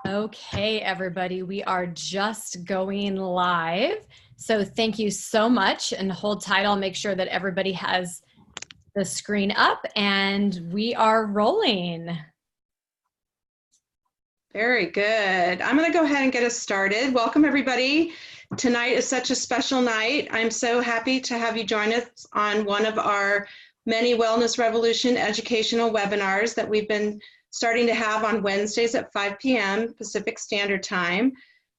Okay, everybody, we are just going live. So thank you so much, and hold tight. I'll make sure that everybody has the screen up and we are rolling. Very good. I'm going to go ahead and get us started. Welcome, everybody. Tonight is such a special night. I'm so happy to have you join us on one of our many Wellness Revolution educational webinars that we've been starting to have on Wednesdays at 5 p.m. Pacific Standard Time.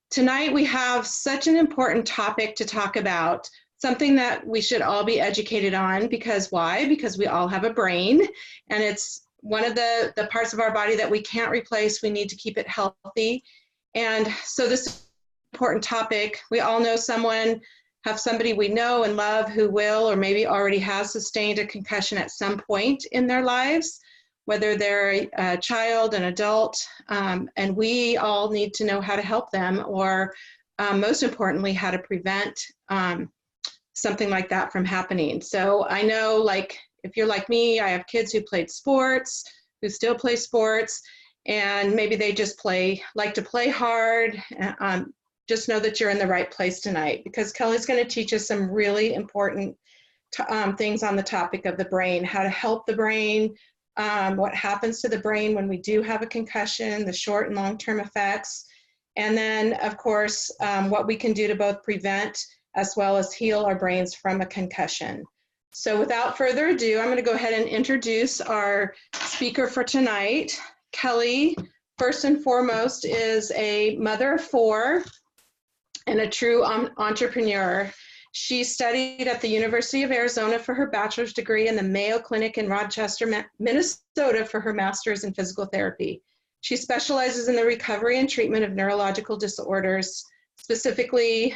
Tonight we have such an important topic to talk about, something that we should all be educated on. Because why? Because we all have a brain, and it's one of the parts of our body that we can't replace. We need to keep it healthy. And so this is an important topic. We all know someone, have somebody we know and love who will or maybe already has sustained a concussion at some point in their lives, whether they're a child, an adult, and we all need to know how to help them, or most importantly, how to prevent something like that from happening. So I know, like, if you're like me, I have kids who played sports, who still play sports, and maybe they just like to play hard. Just know that you're in the right place tonight, because Kellie's going to teach us some really important things on the topic of the brain, how to help the brain, what happens to the brain when we do have a concussion, the short and long-term effects, and then, of course, what we can do to both prevent as well as heal our brains from a concussion. So without further ado, I'm going to go ahead and introduce our speaker for tonight. Kellie, first and foremost, is a mother of four and a true entrepreneur. She studied at the University of Arizona for her bachelor's degree and the Mayo Clinic in Rochester, Minnesota for her master's in physical therapy. She specializes in the recovery and treatment of neurological disorders, specifically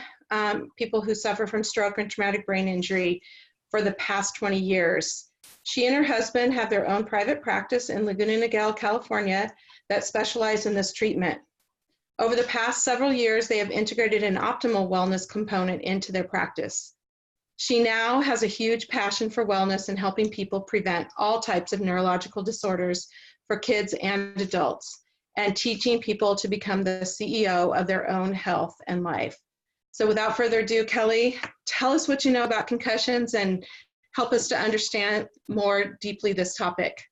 people who suffer from stroke and traumatic brain injury, for the past 20 years. She and her husband have their own private practice in Laguna Niguel, California, that specializes in this treatment. Over the past several years, they have integrated an optimal wellness component into their practice. She now has a huge passion for wellness and helping people prevent all types of neurological disorders for kids and adults, and teaching people to become the CEO of their own health and life. So without further ado, Kellie, tell us what you know about concussions and help us to understand more deeply this topic.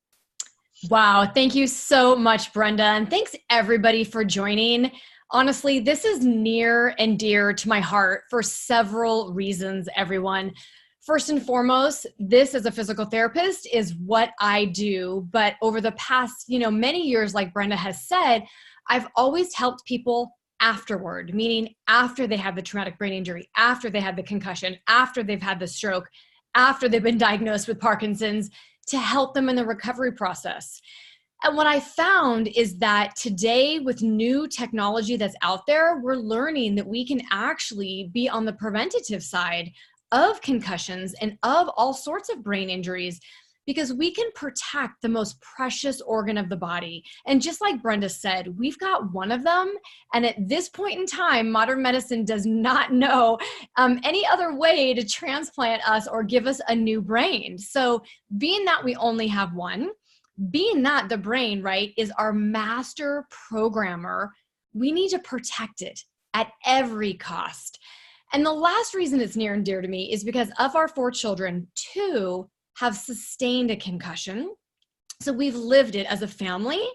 Wow, thank you so much, Brenda, and thanks everybody for joining. Honestly, this is near and dear to my heart for several reasons, everyone. First and foremost, this as a physical therapist is what I do, but over the past, many years, like Brenda has said, I've always helped people afterward, meaning after they have the traumatic brain injury, after they had the concussion, after they've had the stroke, after they've been diagnosed with Parkinson's, to help them in the recovery process. And what I found is that today, with new technology that's out there, we're learning that we can actually be on the preventative side of concussions and of all sorts of brain injuries, because we can protect the most precious organ of the body. And just like Brenda said, we've got one of them. And at this point in time, modern medicine does not know any other way to transplant us or give us a new brain. So being that we only have one, being that the brain, right, is our master programmer, we need to protect it at every cost. And the last reason it's near and dear to me is because of our four children, two have sustained a concussion. So we've lived it as a family,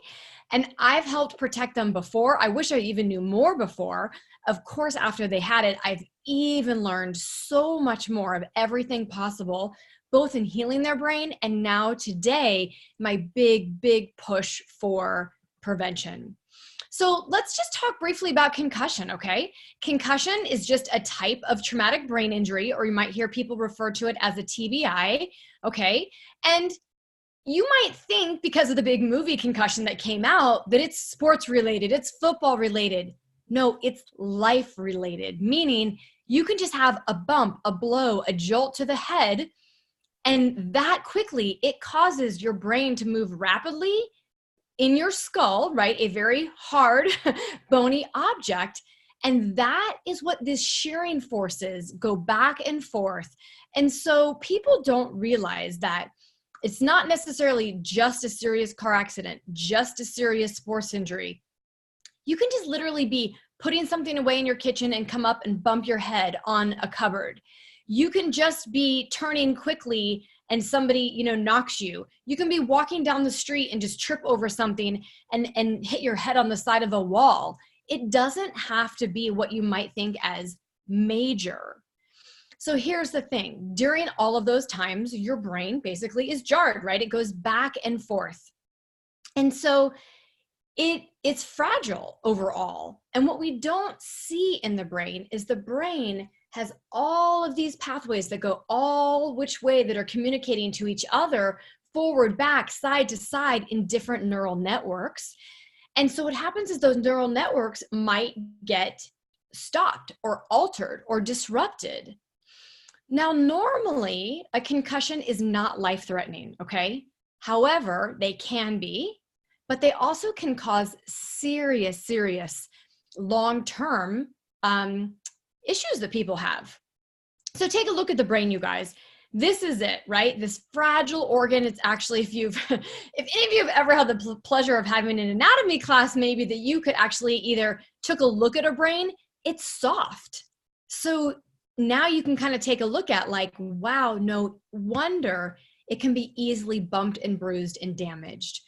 and I've helped protect them before. I wish I even knew more before. Of course, after they had it, I've even learned so much more of everything possible, both in healing their brain and now today, my big, big push for prevention. So let's just talk briefly about concussion, okay? Concussion is just a type of traumatic brain injury, or you might hear people refer to it as a TBI, okay? And you might think, because of the big movie Concussion that came out, that it's sports related, it's football related. No, it's life related, meaning you can just have a bump, a blow, a jolt to the head, and that quickly, it causes your brain to move rapidly in your skull, right? A very hard, bony object. And that is what this shearing forces go back and forth. And so people don't realize that it's not necessarily just a serious car accident, just a serious sports injury. You can just literally be putting something away in your kitchen and come up and bump your head on a cupboard. You can just be turning quickly and somebody, knocks you. You can be walking down the street and just trip over something and hit your head on the side of a wall. It doesn't have to be what you might think as major. So here's the thing. During all of those times, your brain basically is jarred, right? It goes back and forth. And so it's fragile overall. And what we don't see in the brain is the brain has all of these pathways that go all which way that are communicating to each other, forward, back, side to side in different neural networks. And so what happens is those neural networks might get stopped or altered or disrupted. Now, normally a concussion is not life-threatening, okay? However, they can be, but they also can cause serious long-term issues that people have. So take a look at the brain, you guys. This is it, right? This fragile organ. It's actually, if any of you have ever had the pleasure of having an anatomy class, maybe that you could actually either took a look at a brain, it's soft. So now you can kind of take a look at like, wow, no wonder it can be easily bumped and bruised and damaged.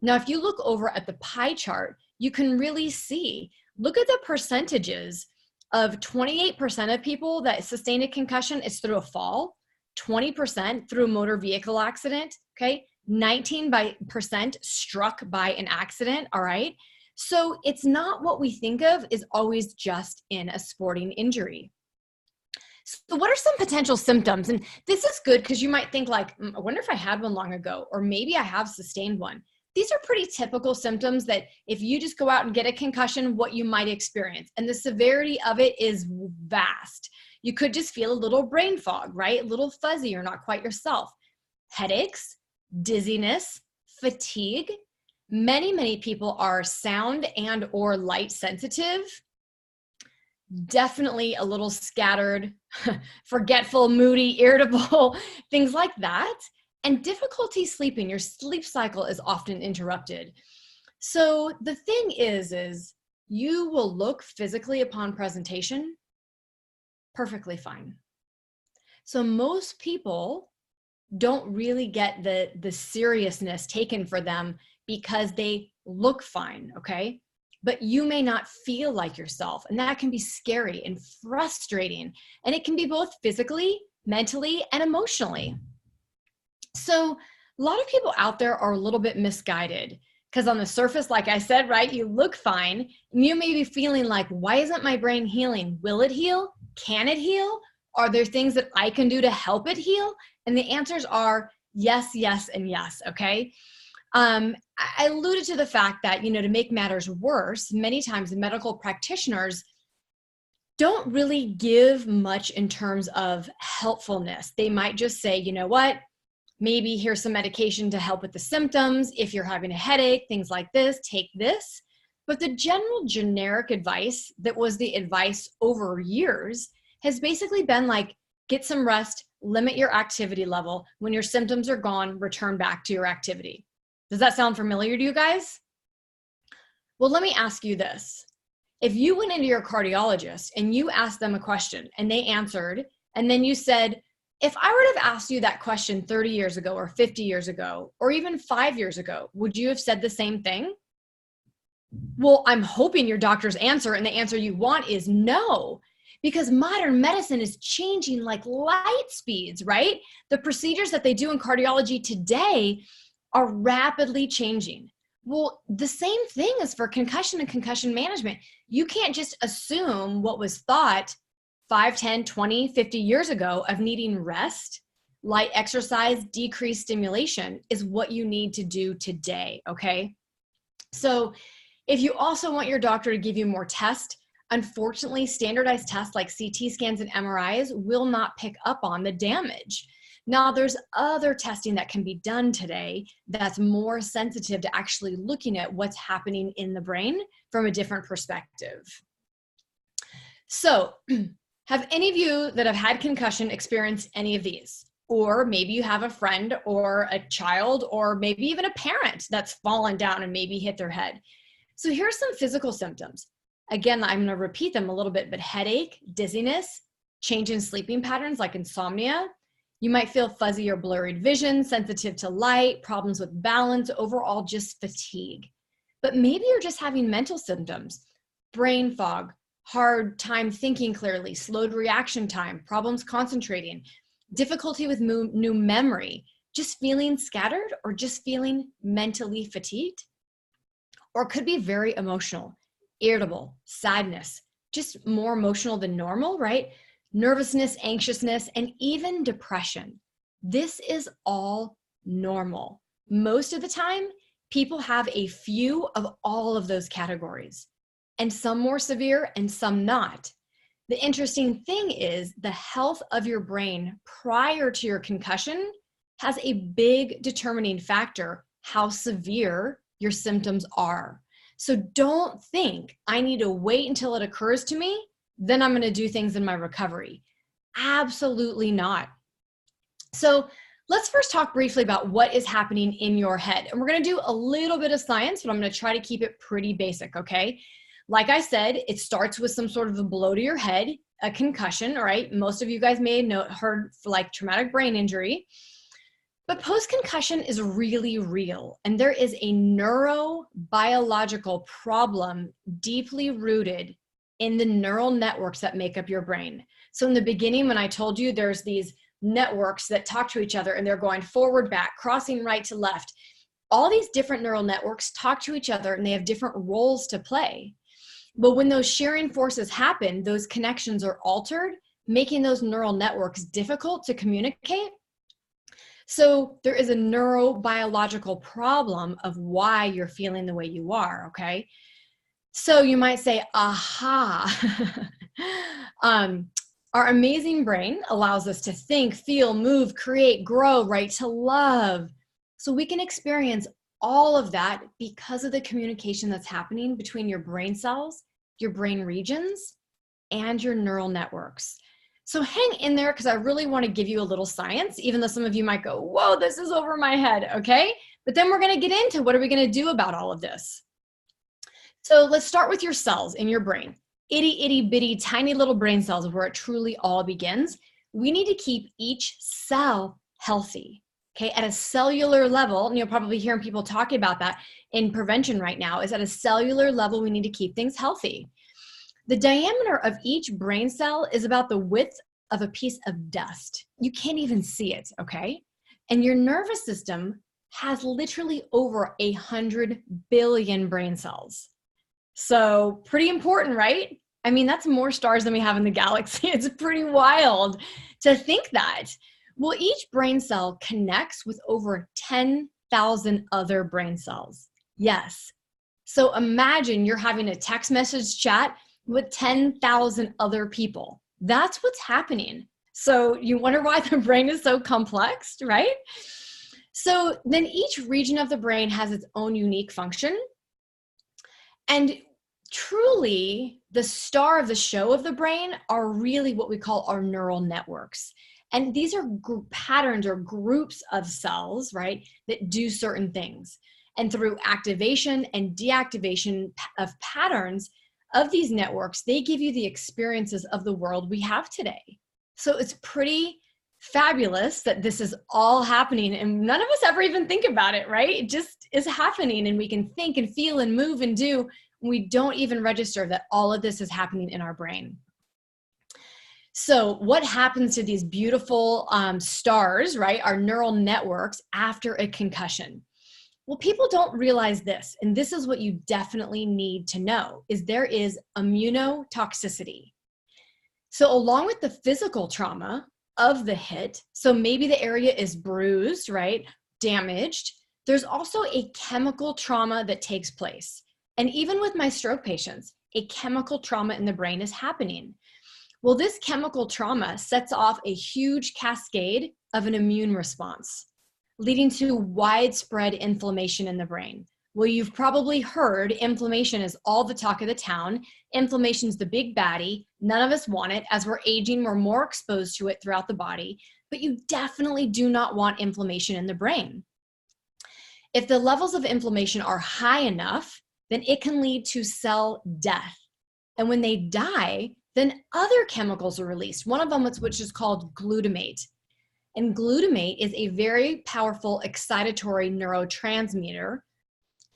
Now, if you look over at the pie chart, you can really see, look at the percentages of 28% of people that sustain a concussion is through a fall, 20% through a motor vehicle accident, okay? 19% struck by an accident, all right? So it's not what we think of is always just in a sporting injury. So what are some potential symptoms? And this is good because you might think like, I wonder if I had one long ago, or maybe I have sustained one. These are pretty typical symptoms that if you just go out and get a concussion, what you might experience. And the severity of it is vast. You could just feel a little brain fog, right? A little fuzzy, you're not quite yourself. Headaches, dizziness, fatigue. Many people are sound and or light sensitive. Definitely a little scattered, forgetful, moody, irritable, things like that. And difficulty sleeping, your sleep cycle is often interrupted. So the thing is you will look physically upon presentation perfectly fine. So most people don't really get the seriousness taken for them because they look fine, okay? But you may not feel like yourself, and that can be scary and frustrating. And it can be both physically, mentally, and emotionally. So a lot of people out there are a little bit misguided because on the surface, like I said, right, you look fine and you may be feeling like, why isn't my brain healing? Will it heal? Can it heal? Are there things that I can do to help it heal? And the answers are yes, yes, and yes, okay? I alluded to the fact that, to make matters worse, many times medical practitioners don't really give much in terms of helpfulness. They might just say, you know what? Maybe here's some medication to help with the symptoms. If you're having a headache, things like this, take this. But the general generic advice that was the advice over years has basically been like, get some rest, limit your activity level. When your symptoms are gone, return back to your activity. Does that sound familiar to you guys? Well, let me ask you this. If you went into your cardiologist and you asked them a question and they answered, and then you said, if I were to have asked you that question 30 years ago or 50 years ago, or even 5 years ago, would you have said the same thing? Well, I'm hoping your doctor's answer and the answer you want is no, because modern medicine is changing like light speeds, right? The procedures that they do in cardiology today are rapidly changing. Well, the same thing is for concussion and concussion management. You can't just assume what was thought 5, 10, 20, 50 years ago of needing rest, light exercise, decreased stimulation is what you need to do today, okay? So if you also want your doctor to give you more tests, unfortunately, standardized tests like CT scans and MRIs will not pick up on the damage. Now, there's other testing that can be done today that's more sensitive to actually looking at what's happening in the brain from a different perspective. So, have any of you that have had concussion experienced any of these? Or maybe you have a friend or a child or maybe even a parent that's fallen down and maybe hit their head. So here's some physical symptoms. Again, I'm going to repeat them a little bit, but headache, dizziness, change in sleeping patterns like insomnia. You might feel fuzzy or blurred vision, sensitive to light, problems with balance, overall just fatigue. But maybe you're just having mental symptoms, brain fog, hard time thinking clearly, slowed reaction time, problems concentrating, difficulty with new memory, just feeling scattered or just feeling mentally fatigued. Or it could be very emotional, irritable, sadness, just more emotional than normal, right? Nervousness, anxiousness, and even depression. This is all normal. Most of the time, people have a few of all of those categories, and some more severe and some not. The interesting thing is the health of your brain prior to your concussion has a big determining factor how severe your symptoms are. So don't think I need to wait until it occurs to me, then I'm going to do things in my recovery. Absolutely not. So let's first talk briefly about what is happening in your head. And we're going to do a little bit of science, but I'm going to try to keep it pretty basic, okay? Like I said, it starts with some sort of a blow to your head, a concussion, all right? Most of you guys may have heard like traumatic brain injury. But post-concussion is really real, and there is a neurobiological problem deeply rooted in the neural networks that make up your brain. So in the beginning, when I told you there's these networks that talk to each other and they're going forward, back, crossing right to left, all these different neural networks talk to each other and they have different roles to play. But when those sharing forces happen, those connections are altered, making those neural networks difficult to communicate. So there is a neurobiological problem of why you're feeling the way you are, okay? So you might say, aha. Our amazing brain allows us to think, feel, move, create, grow, right, to love. So we can experience all of that because of the communication that's happening between your brain cells, your brain regions, and your neural networks. So hang in there because I really want to give you a little science, even though some of you might go, whoa, this is over my head, okay? But then we're going to get into what are we going to do about all of this. So let's start with your cells in your brain. Itty bitty tiny little brain cells where it truly all begins. We need to keep each cell healthy, okay? At a cellular level, and you're probably hearing people talking about that in prevention right now, is at a cellular level, we need to keep things healthy. The diameter of each brain cell is about the width of a piece of dust. You can't even see it, okay? And your nervous system has literally over 100 billion brain cells. So pretty important, right? I mean, that's more stars than we have in the galaxy. It's pretty wild to think that. Well, each brain cell connects with over 10,000 other brain cells. Yes. So imagine you're having a text message chat with 10,000 other people. That's what's happening. So you wonder why the brain is so complex, right? So then each region of the brain has its own unique function. And truly, the star of the show of the brain are really what we call our neural networks. And these are patterns or groups of cells, right, that do certain things. And through activation and deactivation of patterns of these networks, they give you the experiences of the world we have today. So it's pretty fabulous that this is all happening and none of us ever even think about it, right? It just is happening and we can think and feel and move and do. We don't even register that all of this is happening in our brain. So what happens to these beautiful stars, right, our neural networks after a concussion? Well, people don't realize this, and this is what you definitely need to know, is there is immunotoxicity. So along with the physical trauma of the hit, so maybe the area is bruised, right, damaged, there's also a chemical trauma that takes place. And even with my stroke patients, a chemical trauma in the brain is happening. Well, this chemical trauma sets off a huge cascade of an immune response, leading to widespread inflammation in the brain. Well, you've probably heard inflammation is all the talk of the town. Inflammation's the big baddie. None of us want it. As we're aging, we're more exposed to it throughout the body, but you definitely do not want inflammation in the brain. If the levels of inflammation are high enough, then it can lead to cell death. And when they die, then other chemicals are released. One of them, which is called glutamate. And glutamate is a very powerful excitatory neurotransmitter.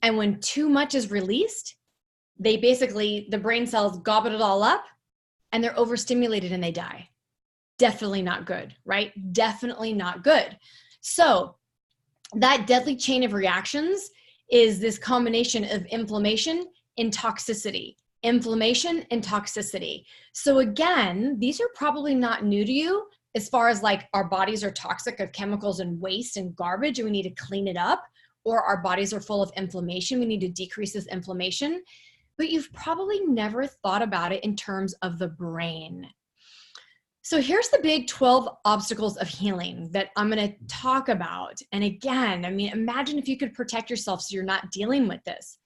And when too much is released, the brain cells gobble it all up and they're overstimulated and they die. Definitely not good, right? Definitely not good. So that deadly chain of reactions is this combination of inflammation and toxicity. Inflammation and toxicity. So again, these are probably not new to you as far as like our bodies are toxic of chemicals and waste and garbage and we need to clean it up, or our bodies are full of inflammation. We need to decrease this inflammation. But you've probably never thought about it in terms of the brain. So here's the big 12 obstacles of healing that I'm going to talk about. And again, I mean, imagine if you could protect yourself so you're not dealing with this.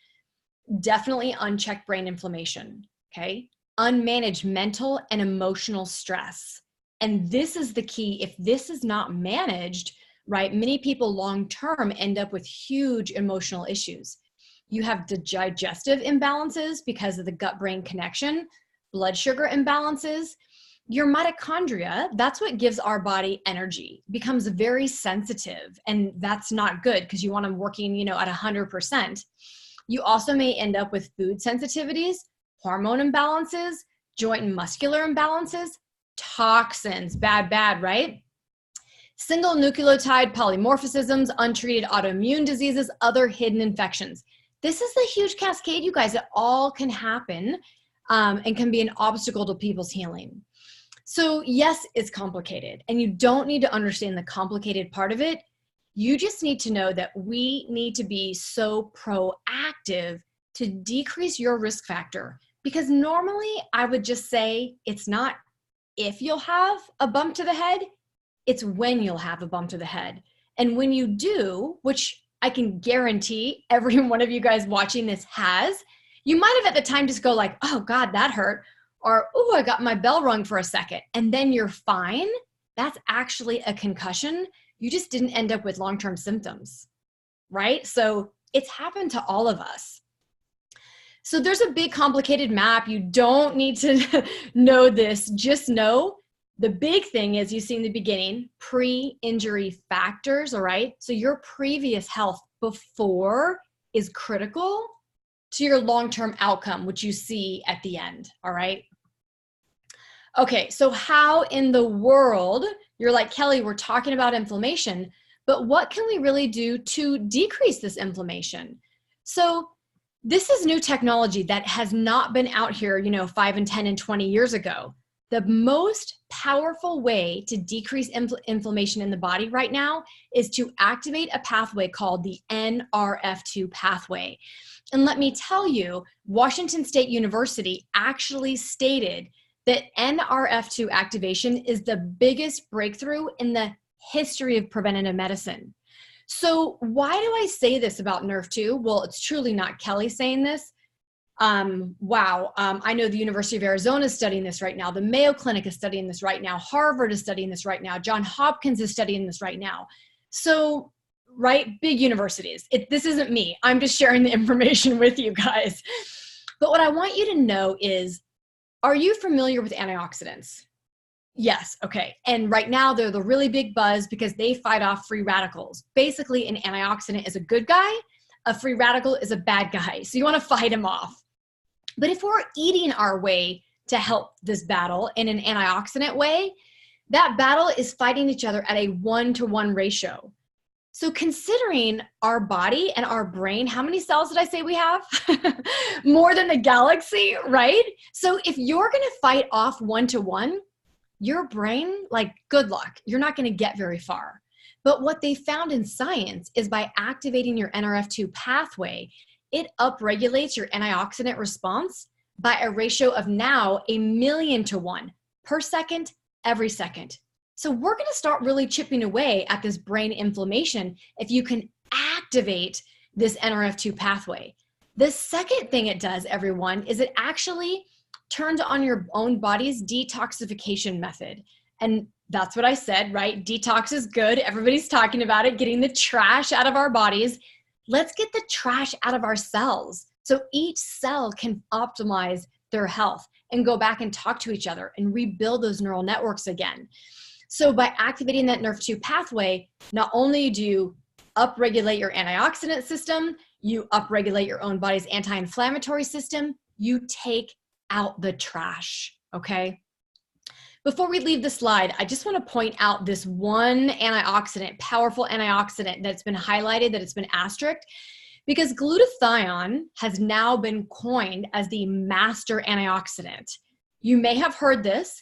Definitely unchecked brain inflammation, okay? Unmanaged mental and emotional stress. And this is the key. If this is not managed, right, many people long-term end up with huge emotional issues. You have the digestive imbalances because of the gut-brain connection, blood sugar imbalances. Your mitochondria, that's what gives our body energy, becomes very sensitive. And that's not good because you want them working, at 100%. You also may end up with food sensitivities, hormone imbalances, joint and muscular imbalances, toxins, bad, right? Single nucleotide polymorphisms, untreated autoimmune diseases, other hidden infections. This is the huge cascade, you guys. It all can happen and can be an obstacle to people's healing. So yes, it's complicated, and you don't need to understand the complicated part of it. You just need to know that we need to be so proactive to decrease your risk factor. Because normally I would just say it's not if you'll have a bump to the head, it's when you'll have a bump to the head. And when you do, which I can guarantee every one of you guys watching this has, you might have at the time just go like, oh God, that hurt. Or, oh, I got my bell rung for a second. And then you're fine. That's actually a concussion. You just didn't end up with long-term symptoms, right? So it's happened to all of us. So there's a big complicated map. You don't need to know this. Just know the big thing is you see in the beginning, pre-injury factors, all right? So your previous health before is critical to your long-term outcome, which you see at the end, all right? Okay, so how in the world, you're like, Kelly, we're talking about inflammation, but what can we really do to decrease this inflammation? So this is new technology that has not been out here, 5 and 10 and 20 years ago. The most powerful way to decrease inflammation in the body right now is to activate a pathway called the NRF2 pathway. And let me tell you, Washington State University actually stated that NRF2 activation is the biggest breakthrough in the history of preventative medicine. So why do I say this about NRF2? Well, it's truly not Kelly saying this. I know the University of Arizona is studying this right now. The Mayo Clinic is studying this right now. Harvard is studying this right now. Johns Hopkins is studying this right now. So, right, big universities. This isn't me. I'm just sharing the information with you guys. But what I want you to know is, are you familiar with antioxidants? Yes, okay. And right now they're the really big buzz because they fight off free radicals. Basically, an antioxidant is a good guy. A free radical is a bad guy. So you want to fight him off. But if we're eating our way to help this battle in an antioxidant way, that battle is fighting each other at a 1-to-1 ratio. So considering our body and our brain, how many cells did I say we have? More than the galaxy, right? So if you're going to fight off 1-to-1, your brain, good luck. You're not going to get very far. But what they found in science is by activating your NRF2 pathway, it upregulates your antioxidant response by a ratio of now 1,000,000 to 1 per second, every second. So we're going to start really chipping away at this brain inflammation if you can activate this NRF2 pathway. The second thing it does, everyone, is it actually turns on your own body's detoxification method. And that's what I said, right? Detox is good. Everybody's talking about it, getting the trash out of our bodies. Let's get the trash out of our cells So each cell can optimize their health and go back and talk to each other and rebuild those neural networks again. So by activating that NRF2 pathway, not only do you upregulate your antioxidant system, you upregulate your own body's anti-inflammatory system, you take out the trash, okay? Before we leave the slide, I just want to point out this one antioxidant, powerful antioxidant that's been highlighted, that it's been asterisked, because glutathione has now been coined as the master antioxidant. You may have heard this.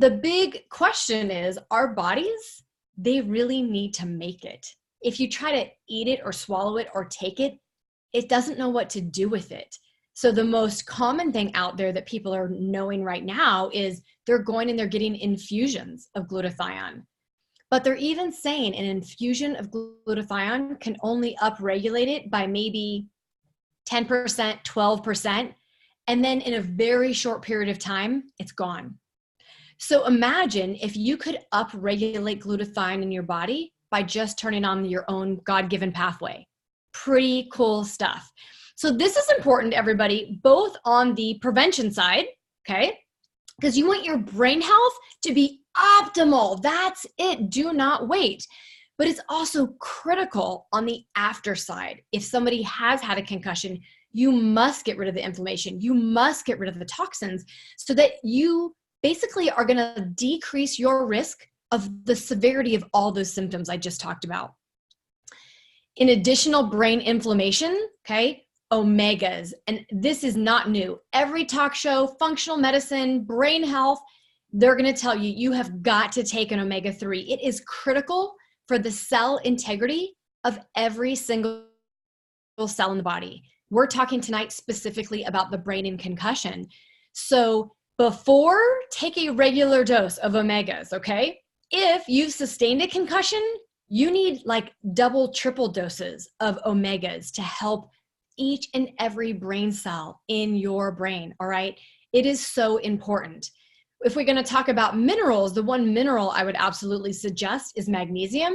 The big question is, our bodies, they really need to make it. If you try to eat it or swallow it or take it, it doesn't know what to do with it. So the most common thing out there that people are knowing right now is they're going and they're getting infusions of glutathione. But they're even saying an infusion of glutathione can only upregulate it by maybe 10%, 12%. And then in a very short period of time, it's gone. So imagine if you could upregulate glutathione in your body by just turning on your own God-given pathway. Pretty cool stuff. So this is important, everybody, both on the prevention side, okay? Because you want your brain health to be optimal. That's it. Do not wait. But it's also critical on the after side. If somebody has had a concussion, you must get rid of the inflammation. You must get rid of the toxins so that you basically are going to decrease your risk of the severity of all those symptoms I just talked about. In additional brain inflammation, okay, omegas, and this is not new. Every talk show, functional medicine, brain health, they're going to tell you, you have got to take an omega-3. It is critical for the cell integrity of every single cell in the body. We're talking tonight specifically about the brain and concussion. So before, take a regular dose of omegas, okay? If you've sustained a concussion, you need like double, triple doses of omegas to help each and every brain cell in your brain, all right? It is so important. If we're going to talk about minerals, the one mineral I would absolutely suggest is magnesium.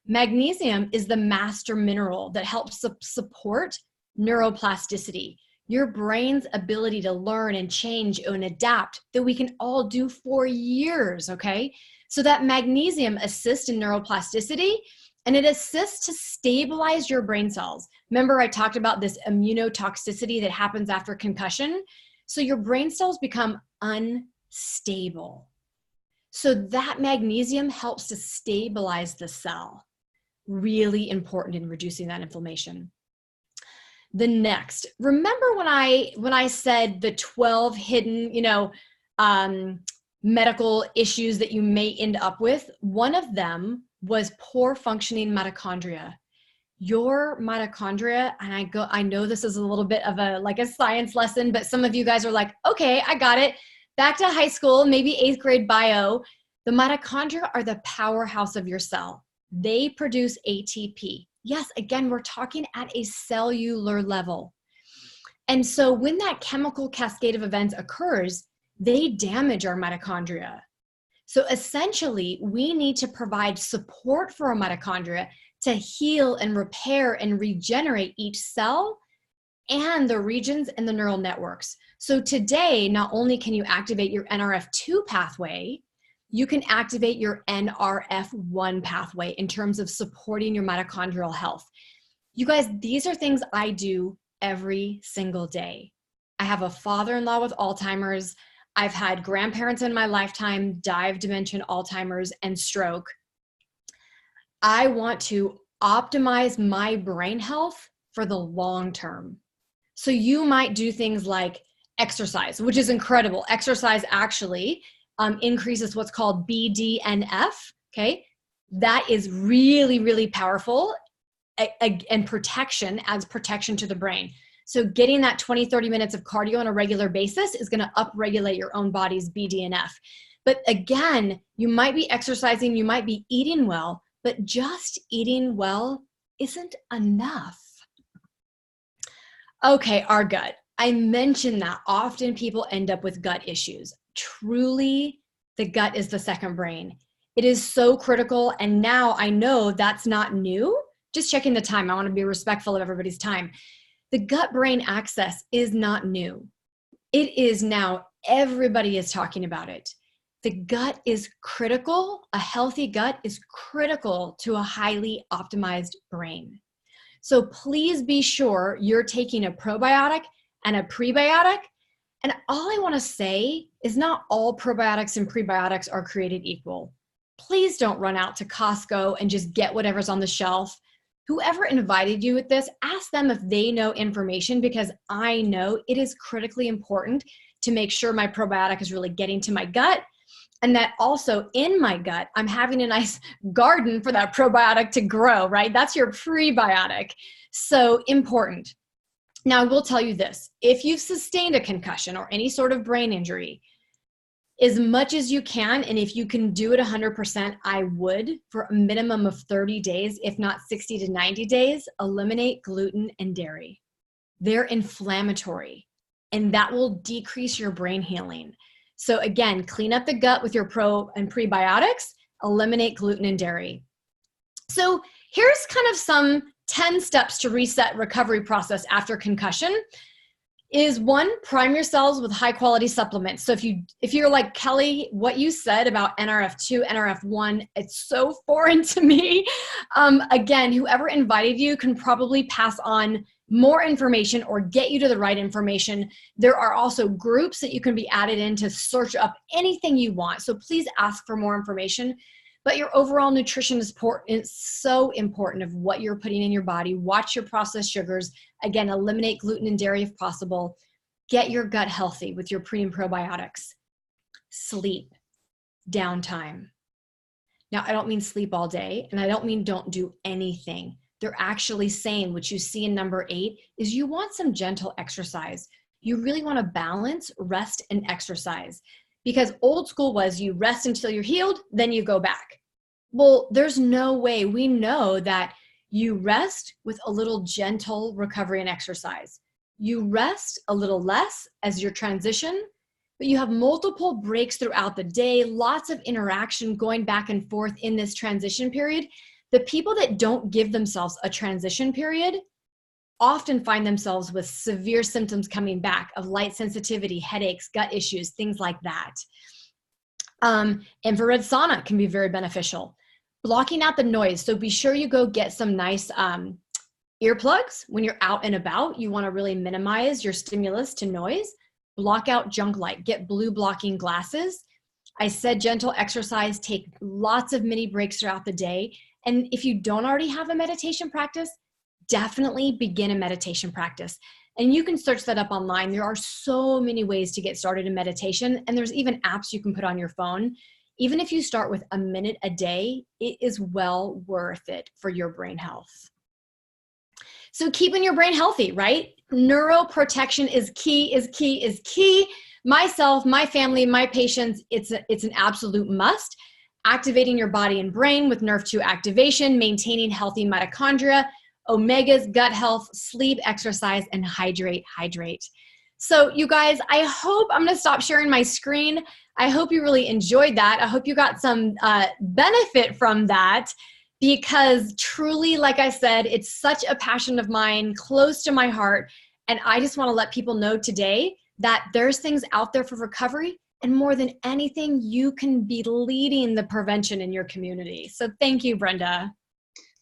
Magnesium is the master mineral that helps support neuroplasticity, your brain's ability to learn and change and adapt that we can all do for years, okay? So that magnesium assists in neuroplasticity, and it assists to stabilize your brain cells. Remember, I talked about this immunotoxicity that happens after concussion? So your brain cells become unstable. So that magnesium helps to stabilize the cell. Really important in reducing that inflammation. The next, remember when I said the 12 hidden, medical issues that you may end up with? One of them was poor functioning mitochondria. Your mitochondria, and I know this is a little bit of a science lesson, but some of you guys are like, okay, I got it. Back to high school, maybe 8th grade bio. The mitochondria are the powerhouse of your cell. They produce ATP. Yes, again, we're talking at a cellular level. And so when that chemical cascade of events occurs, they damage our mitochondria. So essentially, we need to provide support for our mitochondria to heal and repair and regenerate each cell and the regions and the neural networks. So today, not only can you activate your NRF2 pathway, you can activate your NRF1 pathway in terms of supporting your mitochondrial health. You guys, these are things I do every single day. I have a father-in-law with Alzheimer's. I've had grandparents in my lifetime die of dementia, Alzheimer's, and stroke. I want to optimize my brain health for the long term. So you might do things like exercise, which is incredible. Exercise actually increases what's called BDNF, okay? That is really, really powerful, and protection adds protection to the brain. So getting that 20, 30 minutes of cardio on a regular basis is going to upregulate your own body's BDNF. But again, you might be exercising, you might be eating well, but just eating well isn't enough. Okay, our gut. I mentioned that often people end up with gut issues. Truly, the gut is the second brain. It is so critical, and now I know that's not new. Just checking the time. I want to be respectful of everybody's time. The gut-brain axis is not new. It is now, everybody is talking about it. The gut is critical. A healthy gut is critical to a highly optimized brain. So please be sure you're taking a probiotic and a prebiotic. And all I want to say is not all probiotics and prebiotics are created equal. Please don't run out to Costco and just get whatever's on the shelf. Whoever invited you with this, ask them if they know information, because I know it is critically important to make sure my probiotic is really getting to my gut, and that also in my gut, I'm having a nice garden for that probiotic to grow, right? That's your prebiotic. So important. Now, I will tell you this. If you've sustained a concussion or any sort of brain injury, as much as you can, and if you can do it 100%, I would, for a minimum of 30 days, if not 60 to 90 days, eliminate gluten and dairy. They're inflammatory, and that will decrease your brain healing. So again, clean up the gut with your pro and prebiotics, eliminate gluten and dairy. So here's kind of some 10 steps to reset recovery process after concussion. Is one, prime your cells with high quality supplements. So if you're like, Kelly, what you said about NRF2, NRF1, it's so foreign to me. Again, whoever invited you can probably pass on more information or get you to the right information. There are also groups that you can be added in to search up anything you want. So please ask for more information. But your overall nutrition is so important of what you're putting in your body. Watch your processed sugars. Again, eliminate gluten and dairy if possible. Get your gut healthy with your pre and probiotics. Sleep, downtime. Now, I don't mean sleep all day, and I don't mean don't do anything. They're actually saying, what you see in number 8, is you want some gentle exercise. You really want to balance rest and exercise. Because old school was you rest until you're healed, then you go back. Well, there's no way. We know that you rest with a little gentle recovery and exercise. You rest a little less as your transition, but you have multiple breaks throughout the day, lots of interaction going back and forth in this transition period. The people that don't give themselves a transition period often find themselves with severe symptoms coming back of light sensitivity, headaches, gut issues, things like that. Infrared sauna can be very beneficial. Blocking out the noise. So be sure you go get some nice earplugs when you're out and about. You want to really minimize your stimulus to noise. Block out junk light. Get blue blocking glasses. I said gentle exercise. Take lots of mini breaks throughout the day. And if you don't already have a meditation practice, definitely begin a meditation practice. And you can search that up online. There are so many ways to get started in meditation. And there's even apps you can put on your phone. Even if you start with a minute a day, it is well worth it for your brain health. So keeping your brain healthy, right? Neuroprotection is key, is key, is key. Myself, my family, my patients, it's an absolute must. Activating your body and brain with NRF2 activation, maintaining healthy mitochondria, omegas, gut health, sleep, exercise, and hydrate. So you guys, I hope, I'm going to stop sharing my screen. I hope you really enjoyed that. I hope you got some benefit from that, because truly, like I said, it's such a passion of mine, close to my heart. And I just want to let people know today that there's things out there for recovery. And more than anything, you can be leading the prevention in your community. So thank you, Brenda.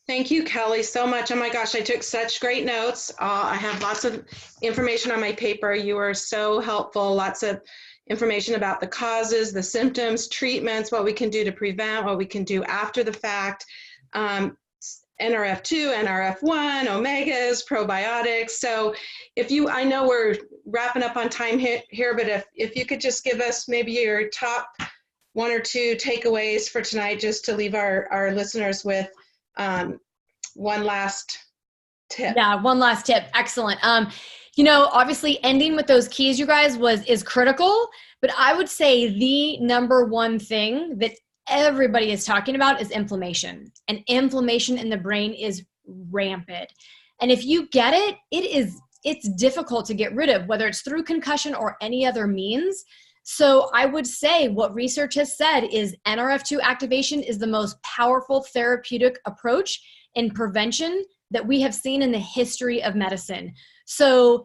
Thank you, Kelly, so much. Oh my gosh, I took such great notes. I have lots of information on my paper. You are so helpful. Lots of information about the causes, the symptoms, treatments, what we can do to prevent, what we can do after the fact. NRF2, NRF1, omegas, probiotics. So I know we're wrapping up on time here, but if you could just give us maybe your top 1 or 2 takeaways for tonight, just to leave our listeners with one last tip. Yeah, one last tip. Excellent. Obviously ending with those keys, you guys, is critical, but I would say the number one thing that everybody is talking about is inflammation, and inflammation in the brain is rampant. And if you get it, it's difficult to get rid of, whether it's through concussion or any other means. So I would say what research has said is NRF2 activation is the most powerful therapeutic approach in prevention that we have seen in the history of medicine. So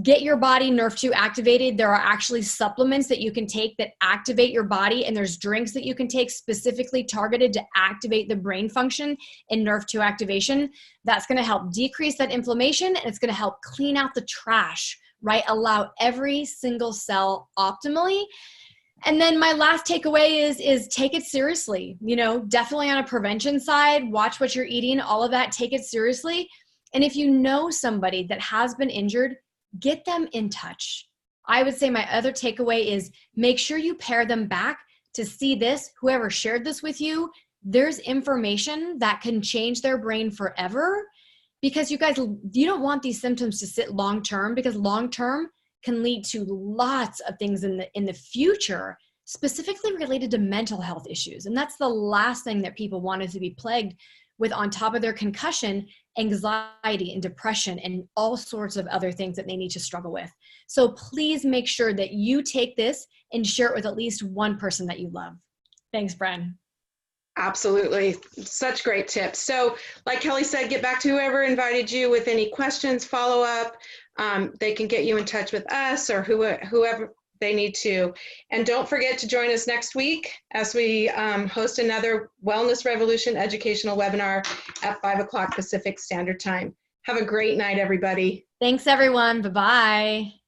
get your body Nerve2 activated. There are actually supplements that you can take that activate your body, and there's drinks that you can take specifically targeted to activate the brain function in Nerve2 activation. That's going to help decrease that inflammation, and it's going to help clean out the trash, right? Allow every single cell optimally. And then my last takeaway is take it seriously. Definitely on a prevention side, watch what you're eating, all of that, take it seriously. And if you know somebody that has been injured, get them in touch. I would say my other takeaway is make sure you pair them back to see this. Whoever shared this with you, there's information that can change their brain forever, because you guys, you don't want these symptoms to sit long-term, because long-term can lead to lots of things in the future, specifically related to mental health issues. And that's the last thing that people wanted to be plagued with on top of their concussion, anxiety and depression and all sorts of other things that they need to struggle with. So please make sure that you take this and share it with at least one person that you love. Thanks, Bren. Absolutely. Such great tips. So like Kelly said, get back to whoever invited you with any questions, follow up. They can get you in touch with us or whoever they need to. And don't forget to join us next week as we host another Wellness Revolution educational webinar at 5 o'clock Pacific Standard Time. Have a great night, everybody. Thanks, everyone. Bye-bye.